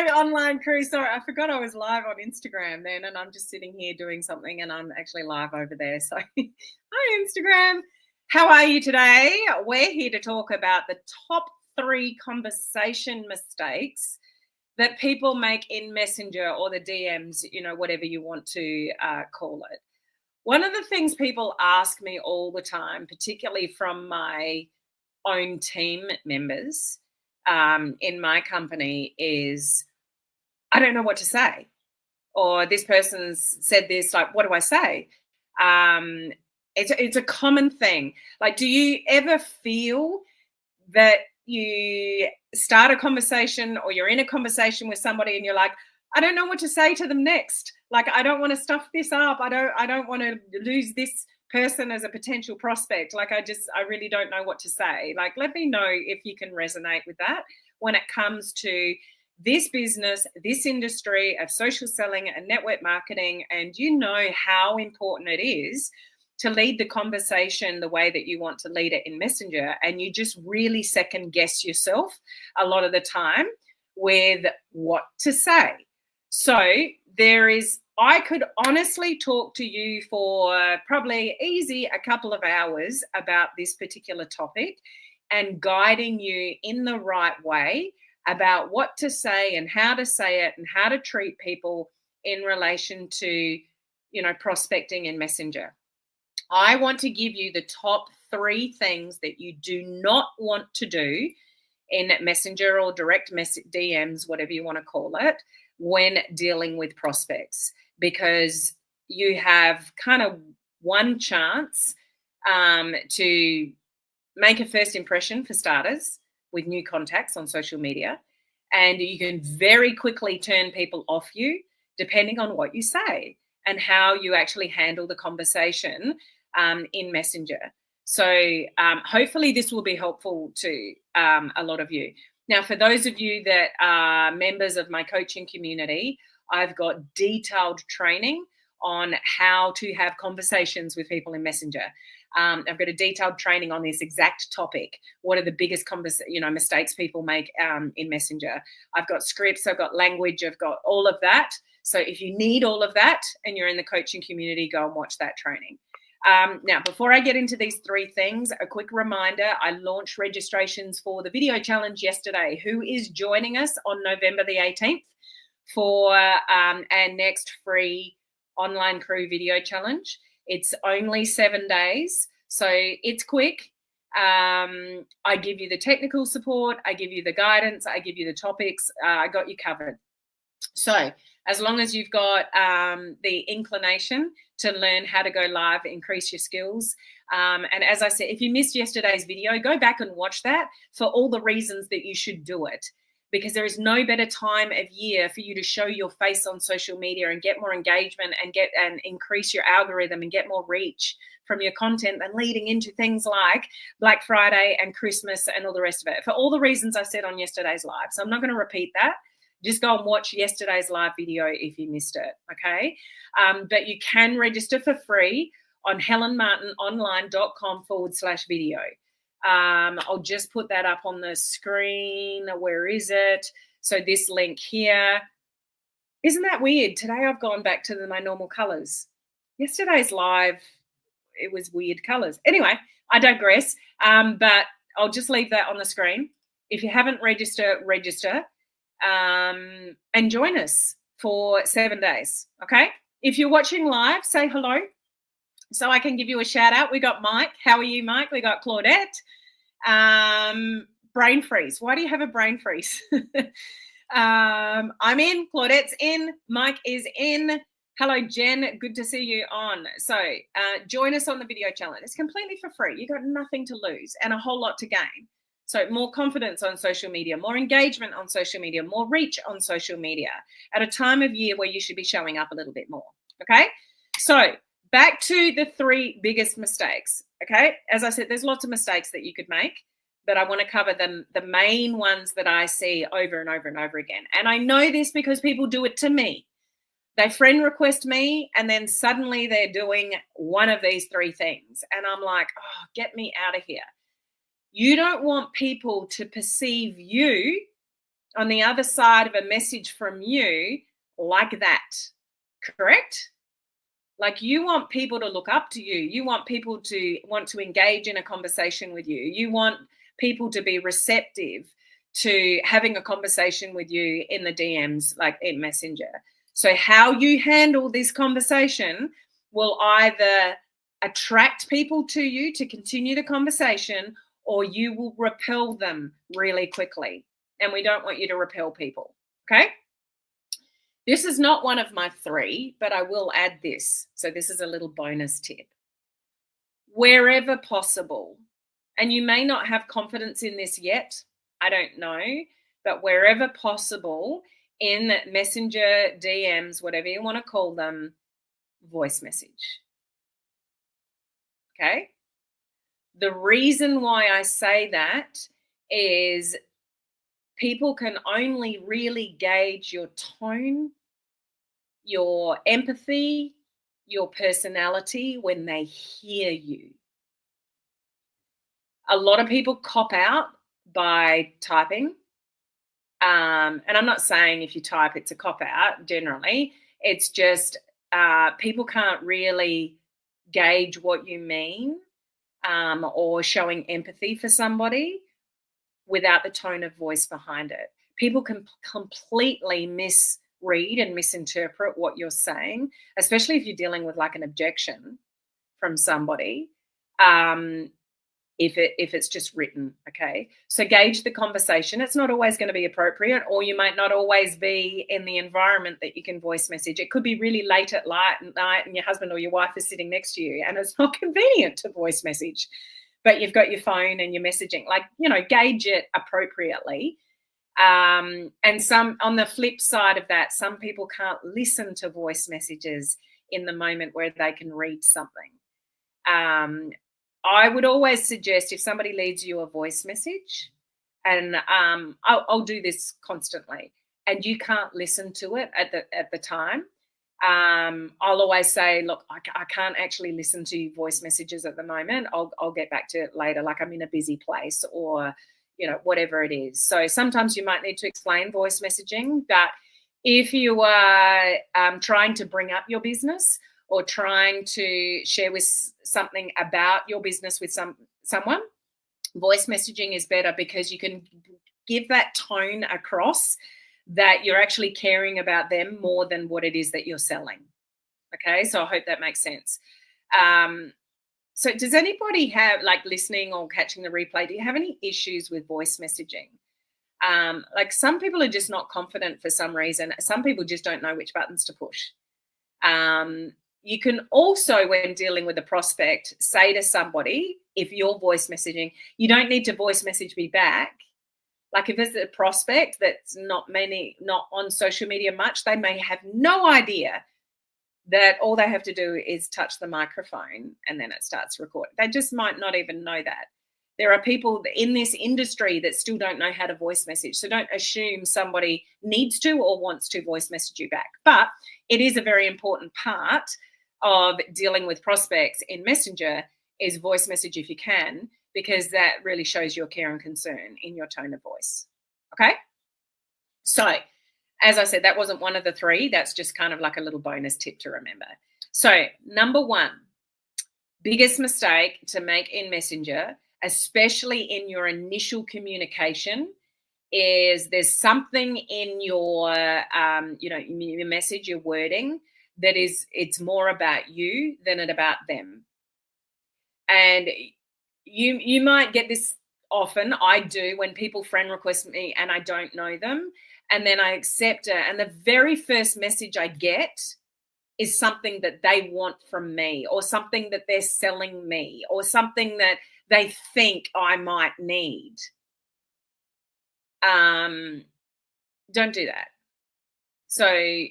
Hello, online crew. Sorry, I forgot I was live on Instagram then, and I'm just sitting here doing something, and I'm actually live over there. So, hi, Instagram. How are you today? We're here to talk about the top 3 conversation mistakes that people make in Messenger or the DMs, whatever you want to call it. One of the things people ask me all the time, particularly from my own team members in my company, is I don't know what to say. Or this person's said this, like, what do I say? Um, it's a common thing. Like, do you ever feel that you start a conversation or you're in a conversation with somebody and you're like, I don't know what to say to them next. Like, I don't want to stuff this up. I don't want to lose this person as a potential prospect. Like, I really don't know what to say. Like, let me know if you can resonate with that when it comes to this business, this industry of social selling and network marketing, and you know how important it is to lead the conversation the way that you want to lead it in Messenger, and you just really second guess yourself a lot of the time with what to say. So I could honestly talk to you for probably easy a couple of hours about this particular topic and guiding you in the right way about what to say and how to say it and how to treat people in relation to, prospecting in Messenger. I want to give you the top 3 things that you do not want to do in Messenger or direct message DMs, whatever you want to call it, when dealing with prospects, because you have kind of one chance to make a first impression, for starters, with new contacts on social media, and you can very quickly turn people off you depending on what you say and how you actually handle the conversation in Messenger. So hopefully this will be helpful to a lot of you. Now, for those of you that are members of my coaching community, I've got detailed training on how to have conversations with people in Messenger. I've got a detailed training on this exact topic. What are the biggest mistakes people make in Messenger? I've got scripts, I've got language, I've got all of that. So if you need all of that and you're in the coaching community, go and watch that training. Now, before I get into these 3 things, a quick reminder, I launched registrations for the video challenge yesterday. Who is joining us on November the 18th for our next free online crew video challenge? It's only 7 days, so it's quick. I give you the technical support, I give you the guidance, I give you the topics, I got you covered. So as long as you've got the inclination to learn how to go live, increase your skills. And as I said, if you missed yesterday's video, go back and watch that for all the reasons that you should do it, because there is no better time of year for you to show your face on social media and get more engagement and increase your algorithm and get more reach from your content than leading into things like Black Friday and Christmas and all the rest of it, for all the reasons I said on yesterday's live. So I'm not going to repeat that. Just go and watch yesterday's live video if you missed it, okay? But you can register for free on helenmartinonline.com/video. I'll just put that up on the screen. Where is it? So this link here. Isn't that weird? Today I've gone back to my normal colors. Yesterday's live, it was weird colors. Anyway, I digress. But I'll just leave that on the screen. If you haven't registered, register. And join us for 7 days, okay? If you're watching live, say hello so I can give you a shout out. We got Mike. How are you, Mike? We got Claudette. Brain freeze. Why do you have a brain freeze? I'm in. Claudette's in. Mike is in. Hello, Jen. Good to see you on. So join us on the video challenge. It's completely for free. You got nothing to lose and a whole lot to gain. So more confidence on social media, more engagement on social media, more reach on social media at a time of year where you should be showing up a little bit more, okay? So back to the 3 biggest mistakes, okay? As I said, there's lots of mistakes that you could make, but I want to cover the main ones that I see over and over and over again. And I know this because people do it to me. They friend request me, and then suddenly they're doing one of these 3 things. And I'm like, oh, get me out of here. You don't want people to perceive you on the other side of a message from you like that. Correct? Like, you want people to look up to you. You want people to want to engage in a conversation with you. You want people to be receptive to having a conversation with you in the DMs, like in Messenger. So how you handle this conversation will either attract people to you to continue the conversation, or you will repel them really quickly. And we don't want you to repel people. Okay? This is not one of my 3, but I will add this. So this is a little bonus tip. Wherever possible, and you may not have confidence in this yet, I don't know, but wherever possible, in Messenger, DMs, whatever you want to call them, voice message. Okay? The reason why I say that is people can only really gauge your tone, your empathy, your personality when they hear you. A lot of people cop out by typing. And I'm not saying if you type it's a cop out generally. It's just people can't really gauge what you mean or showing empathy for somebody without the tone of voice behind it. People can completely misread and misinterpret what you're saying, especially if you're dealing with like an objection from somebody. If it's just written, okay? So gauge the conversation. It's not always going to be appropriate, or you might not always be in the environment that you can voice message. It could be really late at night and your husband or your wife is sitting next to you and it's not convenient to voice message, but you've got your phone and you're messaging. Like, gauge it appropriately. And some, on the flip side of that, some people can't listen to voice messages in the moment where they can read something. I would always suggest if somebody leaves you a voice message, and I'll do this constantly, and you can't listen to it at the time, I'll always say, look, I can't actually listen to voice messages at the moment. I'll get back to it later, like I'm in a busy place or, whatever it is. So sometimes you might need to explain voice messaging, but if you are trying to bring up your business or trying to share with something about your business with someone, voice messaging is better because you can give that tone across that you're actually caring about them more than what it is that you're selling. Okay, so I hope that makes sense. So does anybody have, like, listening or catching the replay, do you have any issues with voice messaging? Like, some people are just not confident for some reason. Some people just don't know which buttons to push. You can also, when dealing with a prospect, say to somebody, if you're voice messaging, you don't need to voice message me back. Like, if it's a prospect that's not on social media much, they may have no idea that all they have to do is touch the microphone and then it starts recording. They just might not even know that. There are people in this industry that still don't know how to voice message. So don't assume somebody needs to or wants to voice message you back. But it is a very important part of dealing with prospects in Messenger is voice message if you can, because that really shows your care and concern in your tone of voice. Okay? So, as I said, that wasn't one of the 3. That's just kind of like a little bonus tip to remember. So, number 1, biggest mistake to make in Messenger, especially in your initial communication, is there's something in your, your message, your wording, that it's more about you than it about them. And you might get this often. I do, when people friend request me and I don't know them, and then I accept it, and the very first message I get is something that they want from me, or something that they're selling me, or something that they think I might need. Don't do that. So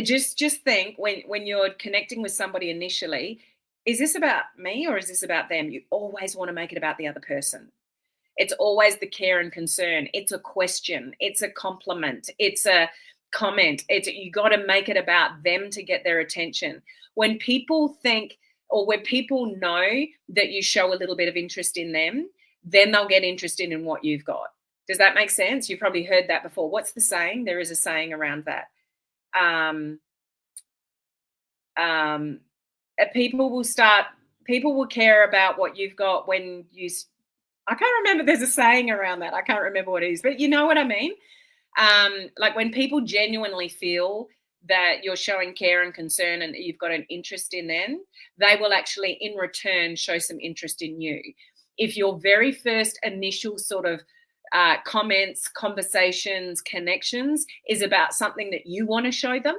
just think, when you're connecting with somebody initially, is this about me or is this about them? You always want to make it about the other person. It's always the care and concern. It's a question. It's a compliment. It's a comment. You got to make it about them to get their attention. When people think, or when people know that you show a little bit of interest in them, then they'll get interested in what you've got. Does that make sense? You've probably heard that before. What's the saying? There is a saying around that. Um, um, people will care about what you've got when I can't remember. There's a saying around that. I can't remember what it is, but you know what I mean? Like when people genuinely feel that you're showing care and concern and that you've got an interest in them, they will actually in return show some interest in you. If your very first initial sort of comments, conversations, connections is about something that you want to show them,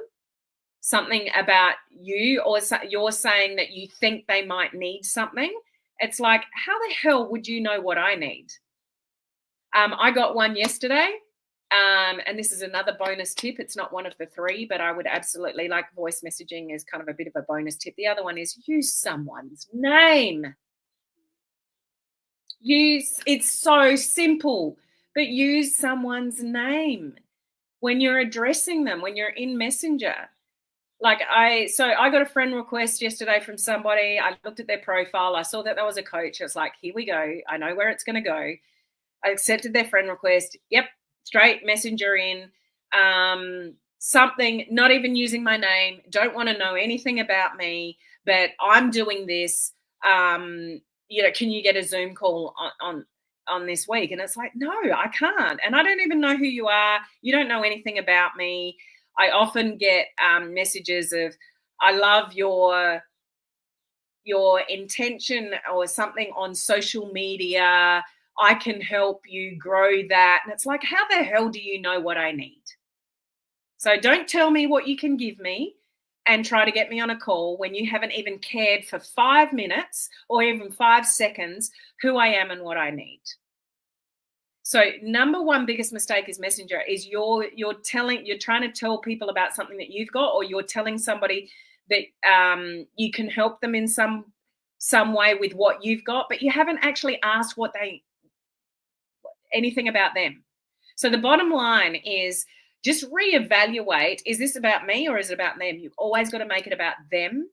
something about you, or you're saying that you think they might need something, it's like, how the hell would you know what I need? I got one yesterday. And this is another bonus tip. It's not one of the three, but I would absolutely like voice messaging is kind of a bit of a bonus tip. The other one is use someone's name. It's so simple, but use someone's name when you're addressing them, when you're in Messenger. Like I got a friend request yesterday from somebody. I looked at their profile. I saw that there was a coach. It's like, here we go. I know where it's going to go. I accepted their friend request. Yep. Straight messenger in, something, not even using my name, don't want to know anything about me, but I'm doing this. Can you get a Zoom call on this week? And it's like, no, I can't. And I don't even know who you are. You don't know anything about me. I often get messages of, I love your intention or something on social media. I can help you grow that. And it's like, how the hell do you know what I need? So don't tell me what you can give me and try to get me on a call when you haven't even cared for 5 minutes or even 5 seconds who I am and what I need. So number one biggest mistake is Messenger is you're trying to tell people about something that you've got, or you're telling somebody that you can help them in some way with what you've got, but you haven't actually asked anything about them. So the bottom line is just reevaluate, is this about me or is it about them? You've always got to make it about them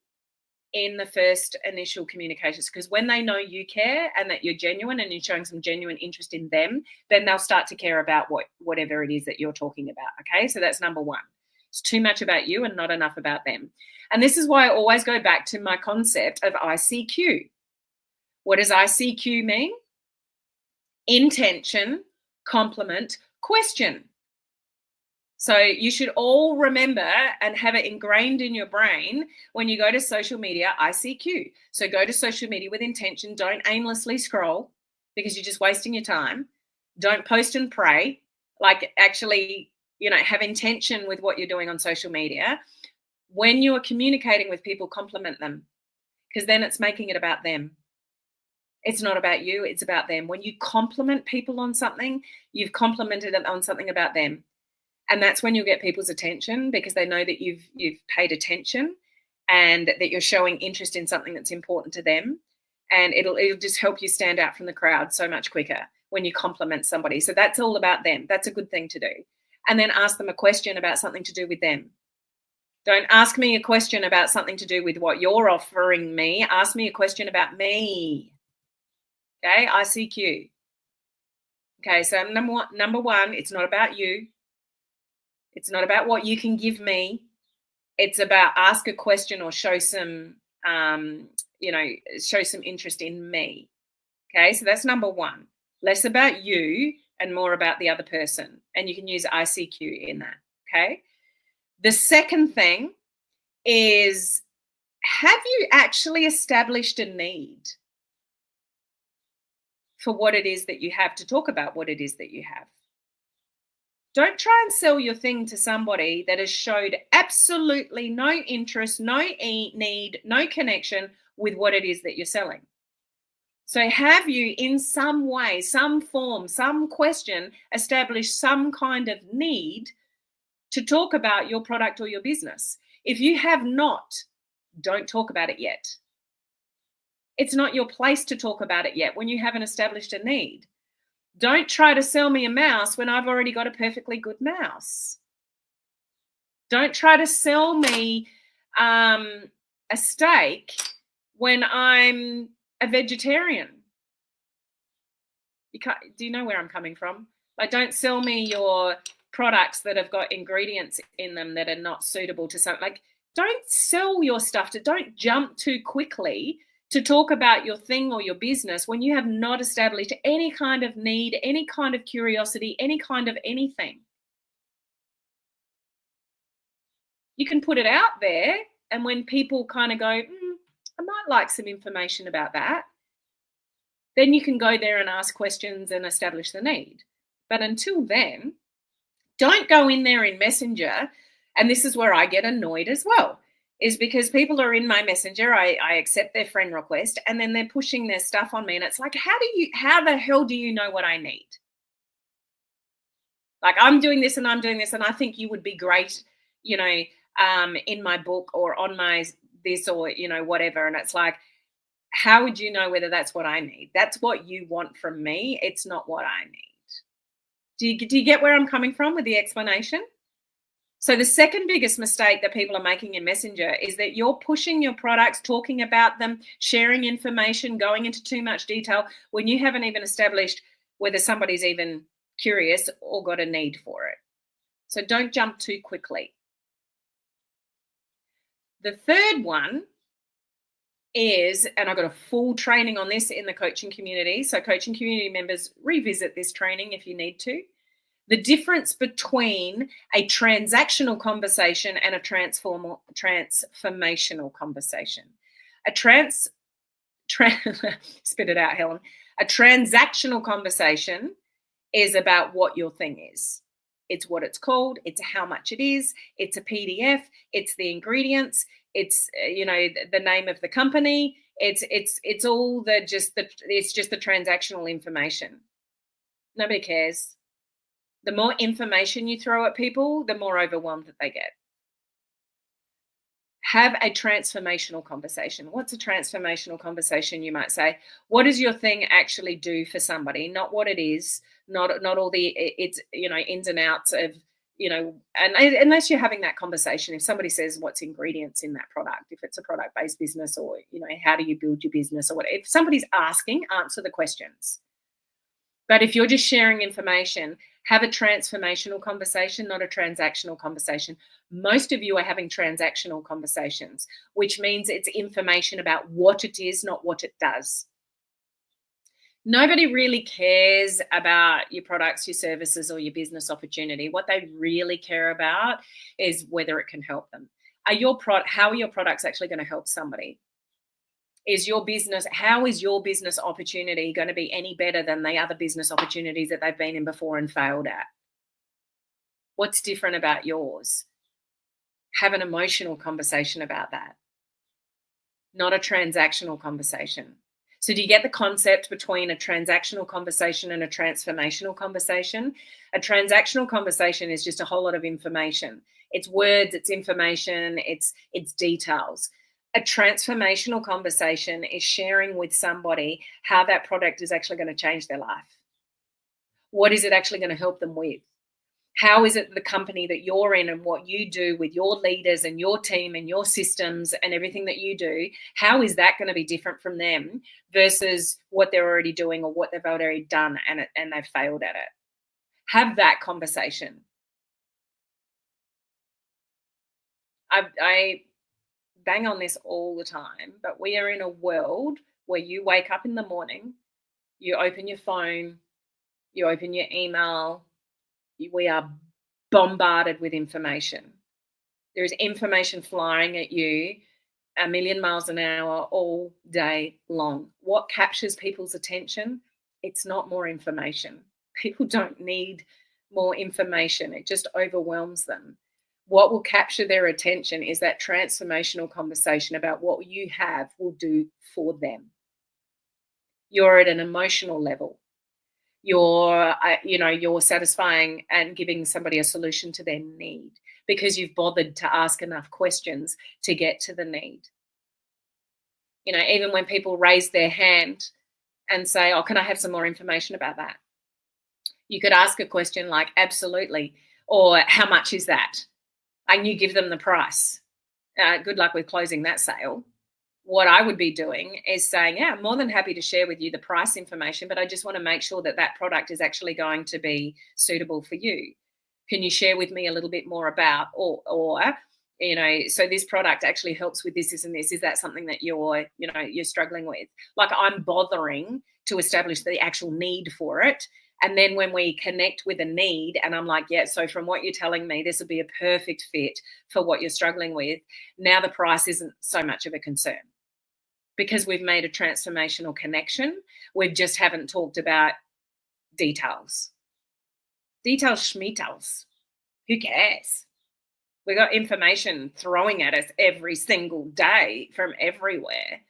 in the first initial communications, because when they know you care and that you're genuine and you're showing some genuine interest in them, then they'll start to care about whatever it is that you're talking about. Okay, so that's number one. It's too much about you and not enough about them. And this is why I always go back to my concept of ICQ. What does ICQ mean? Intention, compliment, question. So you should all remember and have it ingrained in your brain when you go to social media, ICQ. So go to social media with intention. Don't aimlessly scroll because you're just wasting your time. Don't post and pray. Like actually, have intention with what you're doing on social media. When you are communicating with people, compliment them, because then it's making it about them. It's not about you, it's about them. When you compliment people on something, you've complimented it on something about them. And that's when you'll get people's attention, because they know that you've paid attention and that you're showing interest in something that's important to them. And it'll just help you stand out from the crowd so much quicker when you compliment somebody. So that's all about them. That's a good thing to do. And then ask them a question about something to do with them. Don't ask me a question about something to do with what you're offering me. Ask me a question about me. Okay, ICQ. Okay, so number one, it's not about you. It's not about what you can give me. It's about ask a question or show some, show some interest in me. Okay, so that's number one. Less about you and more about the other person. And you can use ICQ in that. Okay. The second thing is, have you actually established a need for what it is that you have, to talk about what it is that you have? Don't try and sell your thing to somebody that has showed absolutely no interest, no need, no connection with what it is that you're selling. So have you in some way, some form, some question established some kind of need to talk about your product or your business? If you have not, don't talk about it yet. It's not your place to talk about it yet when you haven't established a need. Don't try to sell me a mouse when I've already got a perfectly good mouse. Don't try to sell me a steak when I'm a vegetarian. Do you know where I'm coming from? Like, don't sell me your products that have got ingredients in them that are not suitable to something. Like, don't sell your stuff don't jump too quickly to talk about your thing or your business when you have not established any kind of need, any kind of curiosity, any kind of anything. You can put it out there, and when people kind of go, I might like some information about that, then you can go there and ask questions and establish the need. But until then, don't go in there in Messenger. And this is where I get annoyed as well, is because people are in my Messenger, I accept their friend request, and then they're pushing their stuff on me. And it's like, how the hell do you know what I need? Like, I'm doing this and I'm doing this, and I think you would be great, in my book or on my this or, whatever. And it's like, how would you know whether that's what I need? That's what you want from me. It's not what I need. Do you get where I'm coming from with the explanation? So the second biggest mistake that people are making in Messenger is that you're pushing your products, talking about them, sharing information, going into too much detail when you haven't even established whether somebody's even curious or got a need for it. So don't jump too quickly. The third one is, and I've got a full training on this in the coaching community, so coaching community members, revisit this training if you need to. The difference between a transactional conversation and a transformational conversation. Spit it out, Helen. A transactional conversation is about what your thing is. It's what it's called. It's how much it is. It's a PDF. It's the ingredients. It's the name of the company. It's all it's just the transactional information. Nobody cares. The more information you throw at people, the more overwhelmed that they get. Have a transformational conversation. What's a transformational conversation, you might say? What does your thing actually do for somebody? Not what it is, not all the ins and outs of, and unless you're having that conversation, if somebody says what's ingredients in that product, if it's a product-based business, or, how do you build your business, or whatever, if somebody's asking, answer the questions. But if you're just sharing information, have a transformational conversation, not a transactional conversation. Most of you are having transactional conversations, which means it's information about what it is, not what it does. Nobody really cares about your products, your services, or your business opportunity. What they really care about is whether it can help them. How are your products actually going to help somebody? How is your business opportunity going to be any better than the other business opportunities that they've been in before and failed at? What's different about yours? Have an emotional conversation about that, not a transactional conversation. So do you get the concept between a transactional conversation and a transformational conversation? A transactional conversation is just a whole lot of information. It's words, it's information, it's details. A transformational conversation is sharing with somebody how that product is actually going to change their life. What is it actually going to help them with? How is it the company that you're in and what you do with your leaders and your team and your systems and everything that you do, how is that going to be different from them versus what they're already doing or what they've already done and they've failed at it? Have that conversation. I bang on this all the time, but we are in a world where you wake up in the morning, you open your phone, you open your email, we are bombarded with information. There is information flying at you a million miles an hour all day long. What captures people's attention? It's not more information. People don't need more information. It just overwhelms them. What will capture their attention is that transformational conversation about what you have will do for them. You're at an emotional level. You're satisfying and giving somebody a solution to their need because you've bothered to ask enough questions to get to the need. Even when people raise their hand and say, oh, can I have some more information about that? You could ask a question like, absolutely, or how much is that? And you give them the price. Good luck with closing that sale. what I would be doing is saying, yeah, I'm more than happy to share with you the price information, but I just want to make sure that that product is actually going to be suitable for you. Can you share with me a little bit more about, or so this product actually helps with this and this. Is that something that you're struggling with? Like, I'm bothering to establish the actual need for it. And then when we connect with a need, and I'm like, yeah, so from what you're telling me, this would be a perfect fit for what you're struggling with. Now the price isn't so much of a concern because we've made a transformational connection. We just haven't talked about details. Details, schmetals. Who cares? We got information throwing at us every single day from everywhere.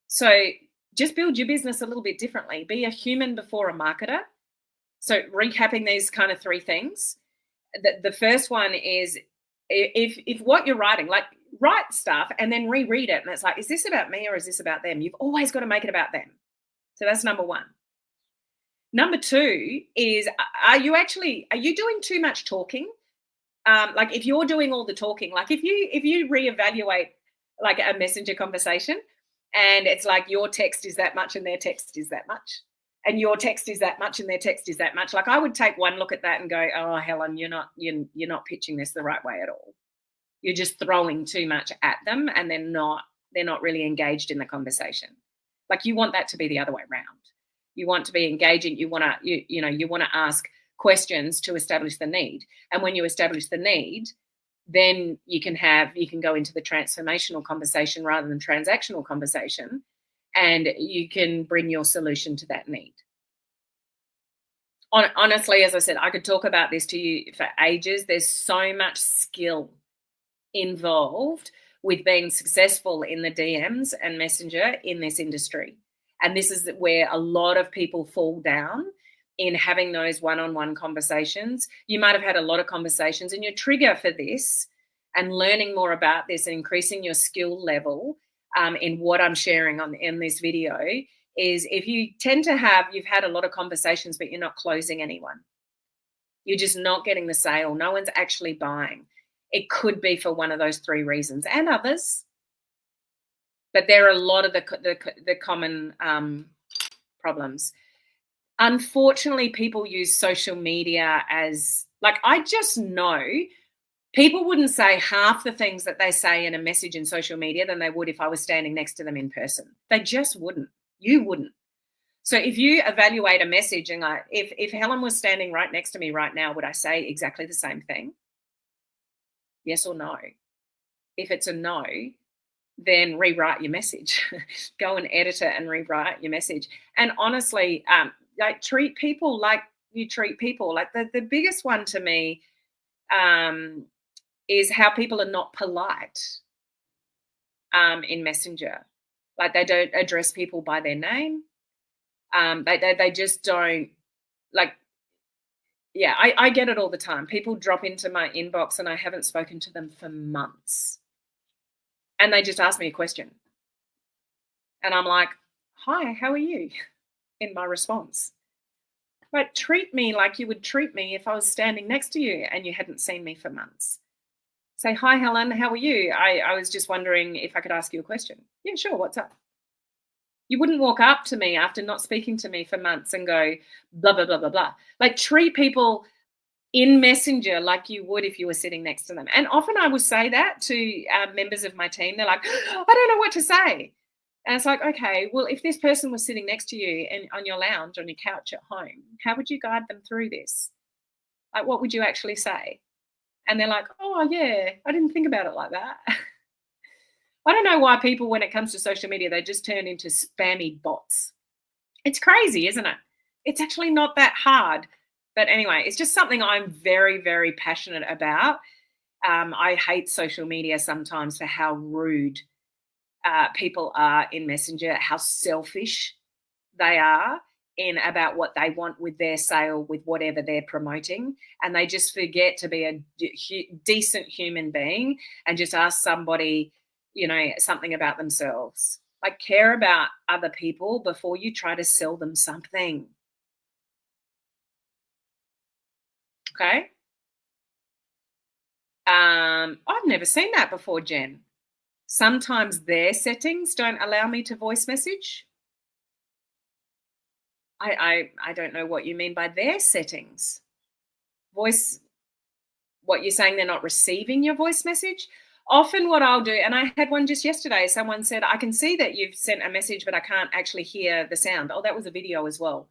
So just build your business a little bit differently. Be a human before a marketer. So recapping these kind of three things. The first one is if what you're writing, like, write stuff and then reread it. And it's like, is this about me or is this about them? You've always got to make it about them. So that's number one. Number two is, are you doing too much talking? Like, if you're doing all the talking, like if you reevaluate like a messenger conversation and it's like your text is that much and their text is that much, and your text is that much and their text is that much, like, I would take one look at that and go, oh, Helen, you're not pitching this the right way at all. You're just throwing too much at them and they're not really engaged in the conversation. Like, you want that to be the other way around. You want to be engaging. You want to ask questions to establish the need. And when you establish the need, then you can go into the transformational conversation rather than transactional conversation, and you can bring your solution to that need. Honestly, as I said, I could talk about this to you for ages. There's so much skill involved with being successful in the DMs and Messenger in this industry. And this is where a lot of people fall down, in having those one-on-one conversations. You might have had a lot of conversations, and your trigger for this and learning more about this and increasing your skill level in what I'm sharing in this video is, if you tend to you've had a lot of conversations, but you're not closing anyone. You're just not getting the sale. No one's actually buying. It could be for one of those three reasons and others. But there are a lot of the common problems. Unfortunately, people use social media as, like, I just know people wouldn't say half the things that they say in a message in social media than they would if I was standing next to them in person. They just wouldn't. You wouldn't. So if you evaluate a message and like, if Helen was standing right next to me right now, would I say exactly the same thing? Yes or no? If it's a no, then rewrite your message. Go and edit it and rewrite your message. And honestly, like, treat people like you treat people. Like, the biggest one to me is how people are not polite in Messenger. Like, they don't address people by their name. They just don't, like, yeah, I get it all the time. People drop into my inbox and I haven't spoken to them for months. And they just ask me a question. And I'm like, hi, how are you? In my response. But treat me like you would treat me if I was standing next to you and you hadn't seen me for months. Say, hi, Helen, how are you? I was just wondering if I could ask you a question. Yeah, sure, what's up? You wouldn't walk up to me after not speaking to me for months and go, blah, blah, blah, blah, blah. Like, treat people in Messenger like you would if you were sitting next to them. And often I would say that to members of my team. They're like, I don't know what to say. And it's like, okay, well, if this person was sitting next to you and on your lounge, on your couch at home, how would you guide them through this? Like, what would you actually say? And they're like, oh, yeah, I didn't think about it like that. I don't know why people, when it comes to social media, they just turn into spammy bots. It's crazy, isn't it? It's actually not that hard. But anyway, it's just something I'm very, very passionate about. I hate social media sometimes for how rude people are in Messenger, how selfish they are in about what they want with their sale, with whatever they're promoting. And they just forget to be a decent human being and just ask somebody, something about themselves. Like, care about other people before you try to sell them something. Okay. I've never seen that before, Jen. Sometimes their settings don't allow me to voice message. I don't know what you mean by their settings. Voice, what you're saying, they're not receiving your voice message? Often what I'll do, and I had one just yesterday, someone said, I can see that you've sent a message, but I can't actually hear the sound. Oh, that was a video as well.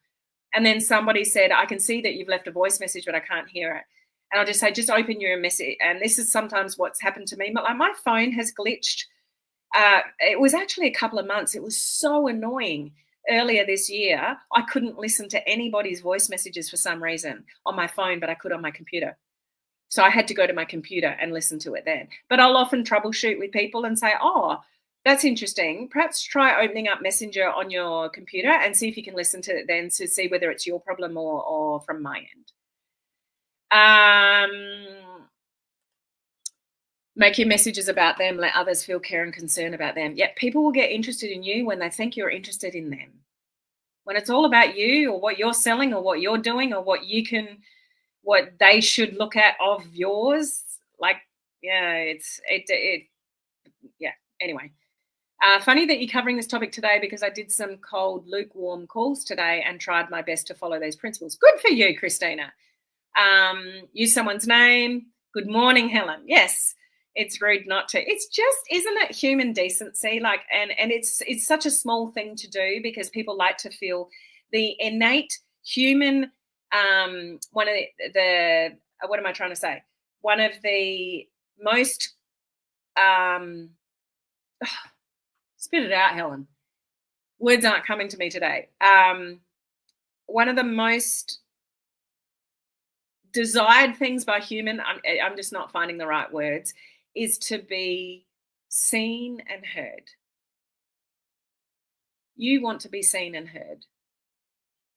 And then somebody said, I can see that you've left a voice message, but I can't hear it. And I'll just say, just open your message. And this is sometimes what's happened to me. Like my phone has glitched. It was actually a couple of months. It was so annoying. Earlier this year, I couldn't listen to anybody's voice messages for some reason on my phone, but I could on my computer. So I had to go to my computer and listen to it then. But I'll often troubleshoot with people and say, oh, that's interesting. Perhaps try opening up Messenger on your computer and see if you can listen to it then to see whether it's your problem or from my end. Make your messages about them. Let others feel care and concern about them. Yet people will get interested in you when they think you're interested in them. When it's all about you or what you're selling or what you're doing or what they should look at of yours, like, yeah, yeah. Anyway, funny that you're covering this topic today because I did some cold, lukewarm calls today and tried my best to follow those principles. Good for you, Christina. Use someone's name. Good morning, Helen. Yes. It's rude not to. It's just, isn't it human decency? Like, and it's such a small thing to do because people like to feel the innate human. One of the what am I trying to say? One of the most spit it out, Helen. Words aren't coming to me today. One of the most desired things by human, I'm just not finding the right words, is to be seen and heard. You want to be seen and heard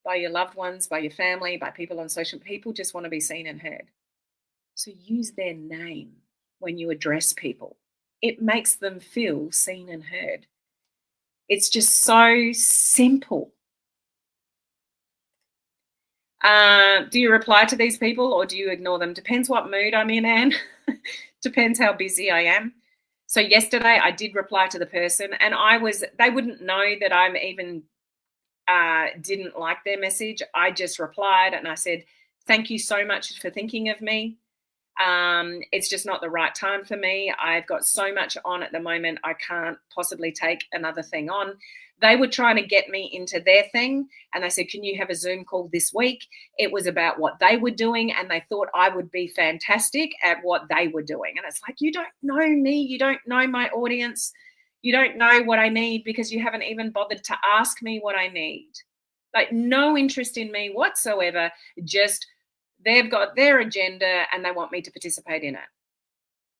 by your loved ones, by your family, by people on social. People just want to be seen and heard. So use their name when you address people. It makes them feel seen and heard. It's just so simple. Do you reply to these people or do you ignore them? Depends what mood I'm in, Anne. Depends how busy I am. So yesterday I did reply to the person and they wouldn't know that I'm even didn't like their message. I just replied and I said, thank you so much for thinking of me. It's just not the right time for me. I've got so much on at the moment. I can't possibly take another thing on. They were trying to get me into their thing. And I said, can you have a Zoom call this week? It was about what they were doing. And they thought I would be fantastic at what they were doing. And it's like, you don't know me. You don't know my audience. You don't know what I need because you haven't even bothered to ask me what I need. Like no interest in me whatsoever. Just they've got their agenda and they want me to participate in it.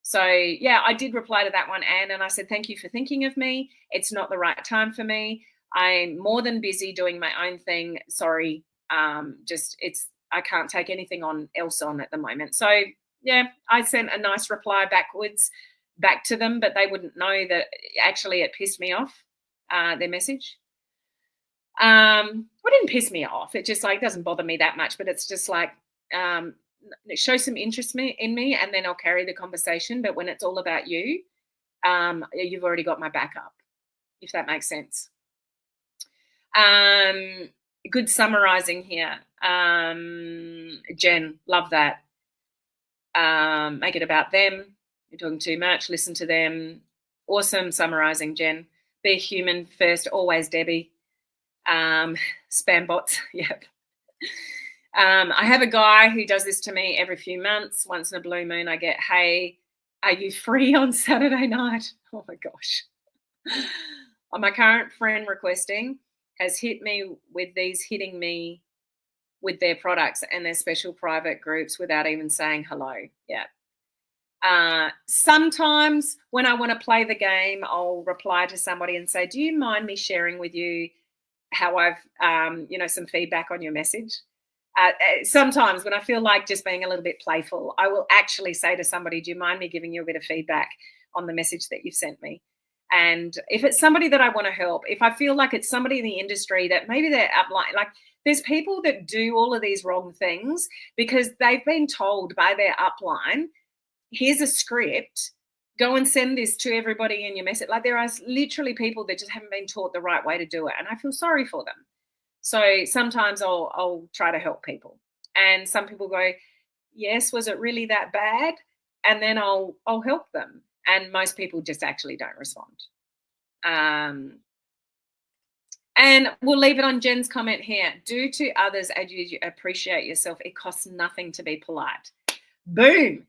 So, yeah, I did reply to that one, Anne, and I said, thank you for thinking of me. It's not the right time for me. I'm more than busy doing my own thing. Sorry, I can't take anything else on at the moment. So, yeah, I sent a nice reply back to them, but they wouldn't know that actually it pissed me off, their message. Well, it didn't piss me off. It just doesn't bother me that much, but it's just like, show some interest in me and then I'll carry the conversation. But when it's all about you, you've already got my backup, if that makes sense. Good summarizing here. Jen, love that. Make it about them. You're talking too much. Listen to them. Awesome summarizing, Jen. Be human first, always, Debbie. Spam bots, yep. I have a guy who does this to me every few months. Once in a blue moon, I get, hey, are you free on Saturday night? Oh, my gosh. My current friend requesting has hit me with these hitting me with their products and their special private groups without even saying hello. Yeah. Sometimes when I want to play the game, I'll reply to somebody and say, do you mind me sharing with you how I've, some feedback on your message? Sometimes when I feel like just being a little bit playful, I will actually say to somebody, do you mind me giving you a bit of feedback on the message that you've sent me? And if it's somebody that I want to help, if I feel like it's somebody in the industry that maybe they're upline, like there's people that do all of these wrong things because they've been told by their upline, here's a script, go and send this to everybody in your message. Like, there are literally people that just haven't been taught the right way to do it, and I feel sorry for them. So sometimes I'll try to help people, and some people go, yes, was it really that bad? And then I'll help them, and most people just actually don't respond. And we'll leave it on Jen's comment here. Do to others as you appreciate yourself. It costs nothing to be polite. Boom,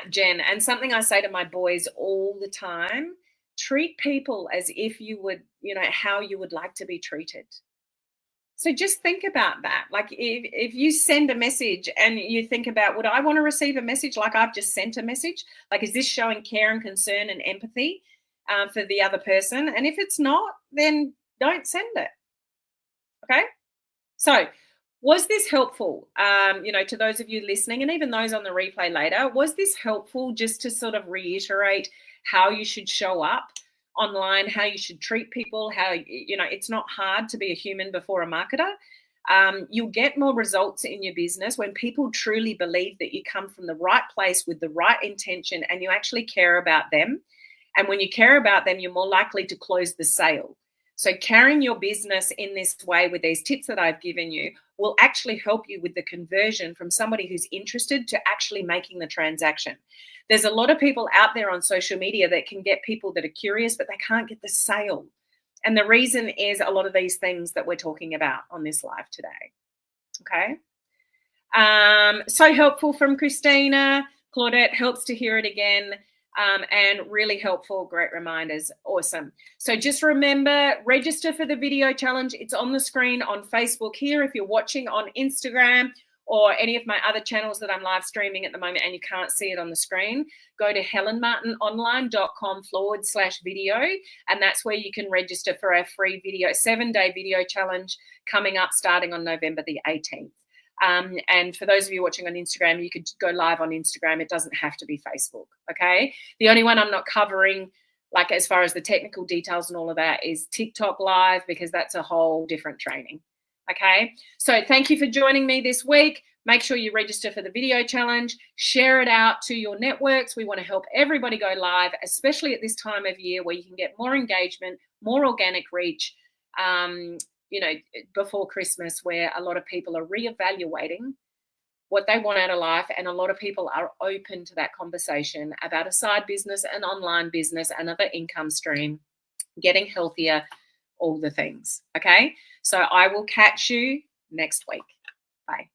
Jen. And something I say to my boys all the time, treat people as if you would, how you would like to be treated. So just think about that. Like, if you send a message and you think about, would I want to receive a message like I've just sent a message? Like, is this showing care and concern and empathy for the other person? And if it's not, then don't send it. Okay? So was this helpful, to those of you listening and even those on the replay later? Was this helpful just to sort of reiterate how you should show up online, how you should treat people, how, it's not hard to be a human before a marketer. You'll get more results in your business when people truly believe that you come from the right place with the right intention and you actually care about them. And when you care about them, you're more likely to close the sale. So carrying your business in this way with these tips that I've given you will actually help you with the conversion from somebody who's interested to actually making the transaction. There's a lot of people out there on social media that can get people that are curious, but they can't get the sale. And the reason is a lot of these things that we're talking about on this live today. Okay. So helpful from Christina. Claudette, helps to hear it again. And really helpful, great reminders. Awesome. So just remember, register for the video challenge. It's on the screen on Facebook here. If you're watching on Instagram or any of my other channels that I'm live streaming at the moment and you can't see it on the screen, go to helenmartinonline.com/video. And that's where you can register for our free 7-day video challenge coming up starting on November the 18th. And for those of you watching on Instagram, you could go live on Instagram. It doesn't have to be Facebook. Okay. The only one I'm not covering, like as far as the technical details and all of that, is TikTok live, because that's a whole different training. Okay. So thank you for joining me this week. Make sure you register for the video challenge, share it out to your networks. We want to help everybody go live, especially at this time of year where you can get more engagement, more organic reach, before Christmas, where a lot of people are reevaluating what they want out of life. And a lot of people are open to that conversation about a side business, an online business, another income stream, getting healthier, all the things. Okay. So I will catch you next week. Bye.